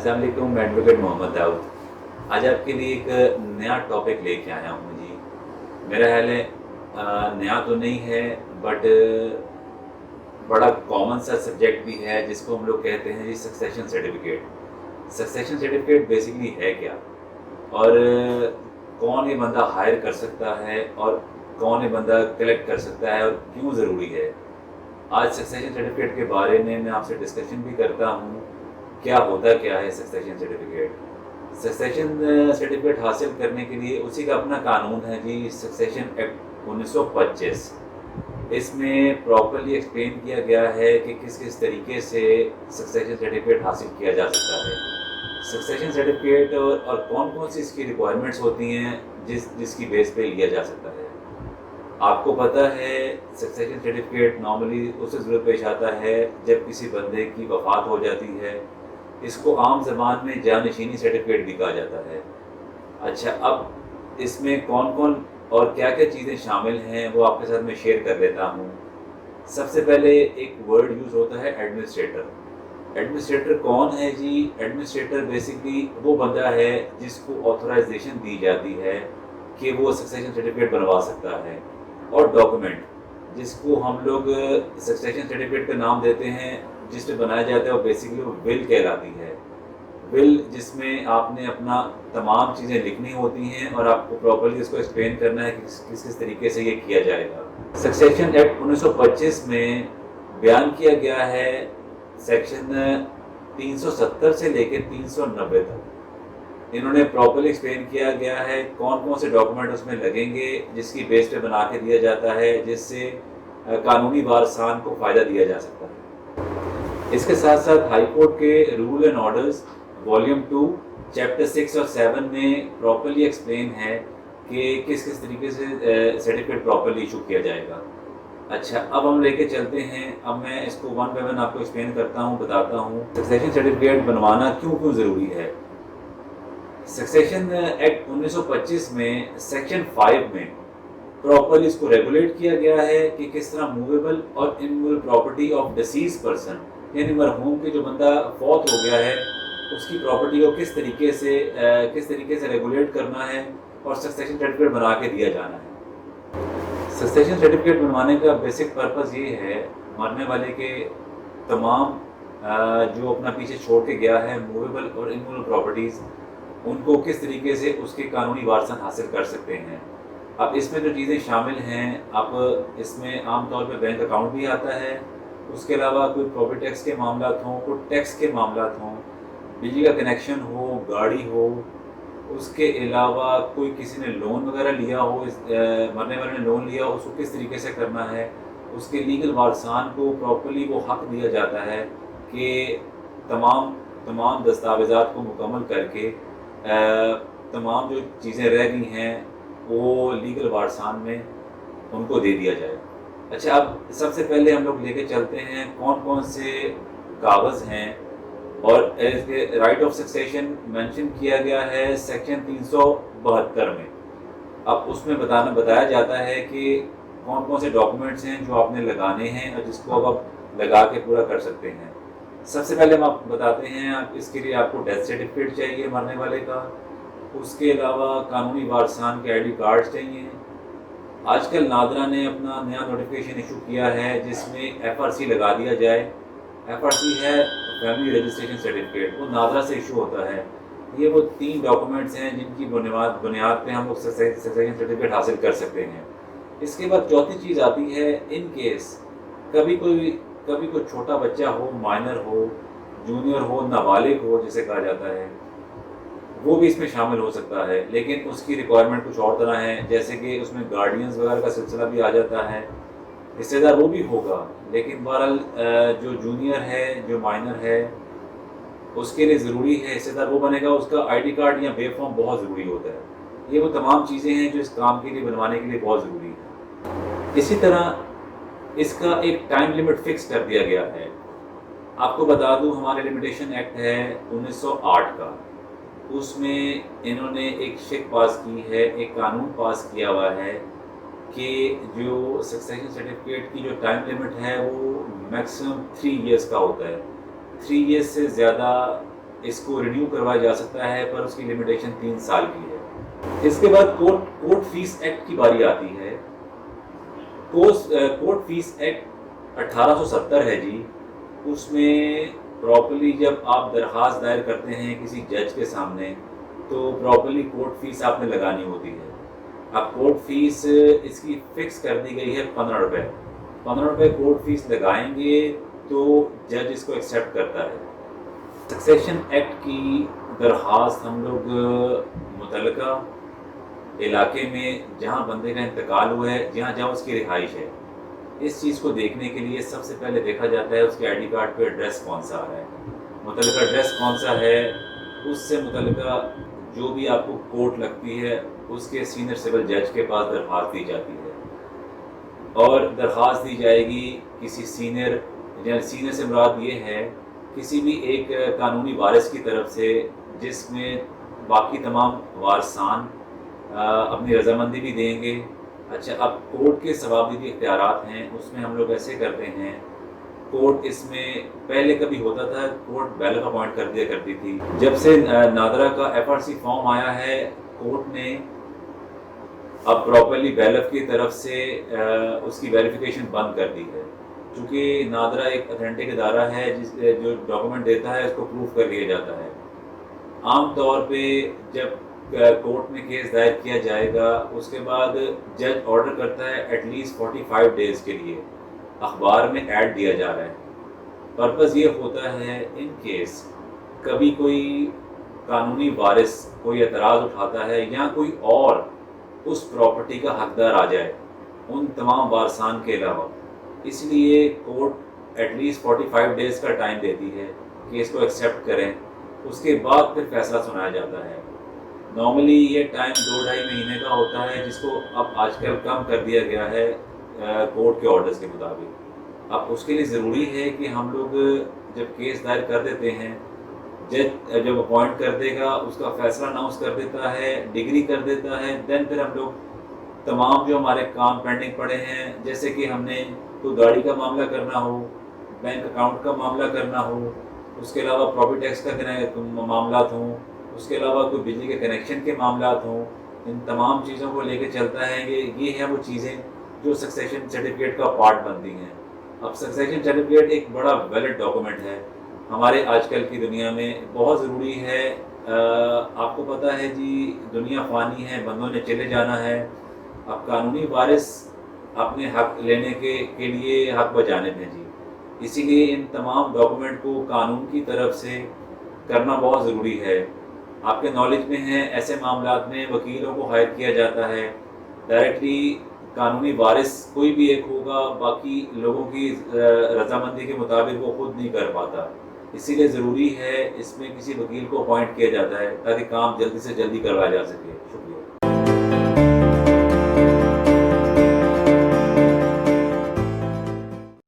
अस्सलाम वालेकुम, मैं एडवोकेट मोहम्मद दाऊद। आज आपके लिए एक नया टॉपिक लेके आया हूँ जी। मेरा ख्याल है नया तो नहीं है, बट बड़ा कॉमन सा सब्जेक्ट भी है, जिसको हम लोग कहते हैं जी succession certificate. Succession certificate basically है क्या, और कौन ये बंदा हायर कर सकता है, और कौन ये बंदा कलेक्ट कर सकता है, और क्यों ज़रूरी है। आज सक्सेशन सर्टिफिकेट के बारे में मैं आपसे डिस्कशन भी करता हूँ। क्या होता क्या है सक्सेशन सर्टिफिकेट। सक्सेशन सर्टिफिकेट हासिल करने के लिए उसी का अपना कानून है जी, सक्सेशन एक्ट 1925। इसमें प्रॉपरली एक्सप्लेन किया गया है कि किस किस तरीके से सक्सेशन सर्टिफिकेट हासिल किया जा सकता है। सक्सेशन सर्टिफिकेट और कौन कौन सी इसकी रिक्वायरमेंट्स होती हैं जिसकी बेस पे लिया जा सकता है। आपको पता है सक्सेशन सर्टिफिकेट नॉर्मली उससे ज़रूरत पेश आता है जब किसी बंदे की वफ़ात हो जाती है। इसको आम ज़बान में जानशीनी सर्टिफिकेट भी कहा जाता है। अच्छा, अब इसमें कौन कौन और क्या क्या चीज़ें शामिल हैं वो आपके साथ मैं शेयर कर लेता हूँ। सबसे पहले एक वर्ड यूज़ होता है एडमिनिस्ट्रेटर। एडमिनिस्ट्रेटर कौन है जी? एडमिनिस्ट्रेटर बेसिकली वो बंदा है जिसको ऑथराइजेशन दी जाती है कि वो सक्सेशन सर्टिफिकेट बनवा सकता है। और डॉक्यूमेंट जिसको हम लोग सक्सेशन सर्टिफिकेट का नाम देते हैं, जिस पे बनाया जाता है, वो बेसिकली वो विल कहलाती है। विल जिसमें आपने अपना तमाम चीज़ें लिखनी होती हैं और आपको प्रॉपर्ली इसको एक्सप्लेन करना है कि किस किस तरीके से ये किया जाएगा। सक्सेशन एक्ट 1925 में बयान किया गया है सेक्शन 370 से लेकर 390 तक। इन्होंने प्रॉपर्ली एक्सप्लेन किया गया है कौन कौन से डॉक्यूमेंट उसमें लगेंगे, जिसकी बेस पे बना के दिया जाता है, जिससे कानूनी वारसान को फ़ायदा दिया जा सकता है। इसके साथ साथ हाई कोर्ट के rule and orders volume 2 chapter 6 और 7 में प्रॉपर्ली एक्सप्लेन है कि किस किस तरीके से सर्टिफिकेट प्रॉपर्ली इशू किया जाएगा। अच्छा, अब हम लेके चलते हैं। अब मैं इसको वन बाय वन आपको एक्सप्लेन करता हूँ, बताता हूँ सक्सेशन सर्टिफिकेट बनवाना क्यों क्यों ज़रूरी है। सक्सेशन एक्ट 1925 में सेक्शन 5 में प्रॉपर्ली इसको रेगुलेट किया गया है कि किस तरह मूवेबल और immovable property of disease person, यानी मरहूम के जो बंदा फौत हो गया है उसकी प्रॉपर्टी को किस तरीके से रेगुलेट करना है और सक्सेशन सर्टिफिकेट बना के दिया जाना है। सक्सेशन सर्टिफिकेट बनवाने का बेसिक पर्पस ये है, मरने वाले के तमाम जो अपना पीछे छोड़ के गया है मूवेबल और इमूवेबल प्रॉपर्टीज़, उनको किस तरीके से उसके कानूनी वारसन हासिल कर सकते हैं। अब इसमें जो चीज़ें शामिल हैं, अब इसमें आमतौर पर बैंक अकाउंट भी आता है, उसके अलावा कोई प्रॉपर्टी टैक्स के मामलात हों, कोई टैक्स के मामलात हों, बिजली का कनेक्शन हो, गाड़ी हो, उसके अलावा कोई किसी ने लोन वगैरह लिया हो, मरने वाले ने लोन लिया हो, उसको किस तरीके से करना है, उसके लीगल वारसान को प्रॉपर्ली वो हक दिया जाता है कि तमाम दस्तावेज़ात को मुकम्मल करके तमाम जो चीज़ें रह गई हैं वो लीगल वारसान में उनको दे दिया जाए। अच्छा, अब सबसे पहले हम लोग लेके चलते हैं कौन कौन से कागज़ हैं, और राइट ऑफ सक्सेशन मेंशन किया गया है सेक्शन 372 में। अब उसमें बताया जाता है कि कौन कौन से डॉक्यूमेंट्स हैं जो आपने लगाने हैं और जिसको अब आप लगा के पूरा कर सकते हैं। सबसे पहले हम आपको बताते हैं, इसके लिए आपको डेथ सर्टिफिकेट चाहिए मरने वाले का। उसके अलावा कानूनी वारसान के आईडी कार्ड चाहिए। आजकल नादरा ने अपना नया नोटिफिकेशन इशू किया है जिसमें एफआरसी लगा दिया जाए। एफआरसी है फैमिली रजिस्ट्रेशन सर्टिफिकेट, वो नादरा से इशू होता है। ये वो 3 डॉक्यूमेंट्स हैं जिनकी बुनियाद पे हम लोग सक्सेशन सर्टिफिकेट हासिल कर सकते हैं। इसके बाद चौथी चीज़ आती है, इन केस कभी कोई छोटा बच्चा हो, माइनर हो, जूनियर हो, नाबालिग हो जिसे कहा जाता है, वो भी इसमें शामिल हो सकता है, लेकिन उसकी रिक्वायरमेंट कुछ और तरह है। जैसे कि उसमें गार्डियंस वगैरह का सिलसिला भी आ जाता है। हिस्सेदार वो भी होगा, लेकिन बहरहाल जो जूनियर है, जो माइनर है, उसके लिए ज़रूरी है हिस्सेदार वो बनेगा। उसका आईडी कार्ड या बे फॉर्म बहुत ज़रूरी होता है। ये वो तमाम चीज़ें हैं जो इस काम के लिए बनवाने के लिए बहुत ज़रूरी है। इसी तरह इसका एक टाइम लिमिट फिक्स कर दिया गया है। आपको बता दूं, हमारे लिमिटेशन एक्ट है 1908 का, उसमें इन्होंने एक शिक पास की है, एक कानून पास किया हुआ है कि जो सक्सेशन सर्टिफिकेट की जो टाइम लिमिट है वो मैक्सिमम 3 इयर्स का होता है। 3 इयर्स से ज़्यादा اس کو رینیو کروایا جا سکتا ہے، پر اس کی لمیٹیشن 3 سال کی ہے۔ اس کے بعد کورٹ فیس ایکٹ کی باری آتی ہے۔ کورٹ فیس ایکٹ 1870 ہے جی۔ اس میں پراپرلی جب آپ درخواست دائر کرتے ہیں کسی جج کے سامنے تو پراپرلی کورٹ فیس آپ نے لگانی ہوتی ہے۔ اب کورٹ فیس اس کی فکس کر دی گئی ہے 15 روپے۔ 15 روپے کورٹ فیس لگائیں گے تو جج اس کو ایکسیپٹ کرتا ہے۔ سکسیشن ایکٹ کی درخواست ہم لوگ متعلقہ علاقے میں جہاں بندے کا انتقال ہوا ہے، جہاں اس کی رہائش ہے، اس چیز کو دیکھنے کے لیے سب سے پہلے دیکھا جاتا ہے اس کے آئی ڈی کارڈ پہ ایڈریس کون سا آ رہا ہے، متعلقہ ایڈریس کون سا ہے، اس سے متعلقہ جو بھی آپ کو کورٹ لگتی ہے اس کے سینئر سول جج کے پاس درخواست دی جاتی ہے، اور درخواست دی جائے گی کسی سینئر سے مراد یہ ہے کسی بھی ایک قانونی وارث کی طرف سے، جس میں باقی تمام وارثان اپنی رضامندی بھی دیں گے۔ اچھا، اب کورٹ کے ثوابدیدی اختیارات ہیں، اس میں ہم لوگ ایسے کرتے ہیں، کورٹ اس میں پہلے کبھی ہوتا تھا کورٹ بیلف اپوائنٹ کر دیا کرتی تھی۔ جب سے نادرا کا ایف آر سی فارم آیا ہے، کورٹ نے اب پراپرلی بیلف کی طرف سے اس کی ویریفیکیشن بند کر دی ہے، چونکہ نادرا ایک اتھینٹک ادارہ ہے جو ڈاکومنٹ دیتا ہے اس کو پروف کر لیا جاتا ہے۔ عام طور پہ جب کورٹ میں کیس دائر کیا جائے گا اس کے بعد جج آرڈر کرتا ہے ایٹ لیسٹ 45 ڈیز کے لیے اخبار میں ایڈ دیا جا رہا ہے۔ پرپز یہ ہوتا ہے ان کیس کبھی کوئی قانونی وارث کوئی اعتراض اٹھاتا ہے یا کوئی اور اس پراپرٹی کا حقدار آ جائے ان تمام وارثان کے علاوہ، اس لیے کورٹ ایٹ لیسٹ 45 ڈیز کا ٹائم دیتی ہے کہ اس کو ایکسیپٹ کریں، اس کے بعد پھر فیصلہ سنایا جاتا ہے۔ نارملی یہ ٹائم 2-2.5 مہینے کا ہوتا ہے، جس کو اب آج کل کم کر دیا گیا ہے کورٹ کے آرڈرز کے مطابق۔ اب اس کے لیے ضروری ہے کہ ہم لوگ جب کیس دائر کر دیتے ہیں، جج جب اپوائنٹ کر دے گا اس کا فیصلہ اناؤنس کر دیتا ہے، ڈگری کر دیتا ہے، دین پھر ہم لوگ تمام جو ہمارے کام پینڈنگ پڑے ہیں، جیسے کہ ہم نے کوئی گاڑی کا معاملہ کرنا ہو، بینک اکاؤنٹ کا معاملہ کرنا ہو، اس کے علاوہ پراپرٹی ٹیکس کا معاملات ہوں، اس کے علاوہ کوئی بجلی کے کنیکشن کے معاملات ہوں، ان تمام چیزوں کو لے کے چلتا ہے کہ یہ ہیں وہ چیزیں جو سکسیشن سرٹیفکیٹ کا پارٹ بنتی ہیں۔ اب سکسیشن سرٹیفکیٹ ایک بڑا ویلڈ ڈاکومنٹ ہے ہمارے آج کل کی دنیا میں، بہت ضروری ہے۔ آپ کو پتہ ہے جی دنیا فانی ہے، بندوں نے چلے جانا ہے، اب قانونی وارث اپنے حق لینے کے لیے حق بجانب ہیں جی، اسی لیے ان تمام ڈاکومنٹ کو قانون کی طرف سے کرنا بہت ضروری ہے۔ آپ کے نالج میں ہے ایسے معاملات میں وکیلوں کو ہائر کیا جاتا ہے، ڈائریکٹلی قانونی وارث کوئی بھی ایک ہوگا، باقی لوگوں کی رضامندی کے مطابق وہ خود نہیں کر پاتا، اسی لیے ضروری ہے اس میں کسی وکیل کو اپوائنٹ کیا جاتا ہے تاکہ کام جلدی سے جلدی کروایا جا سکے۔ شکریہ۔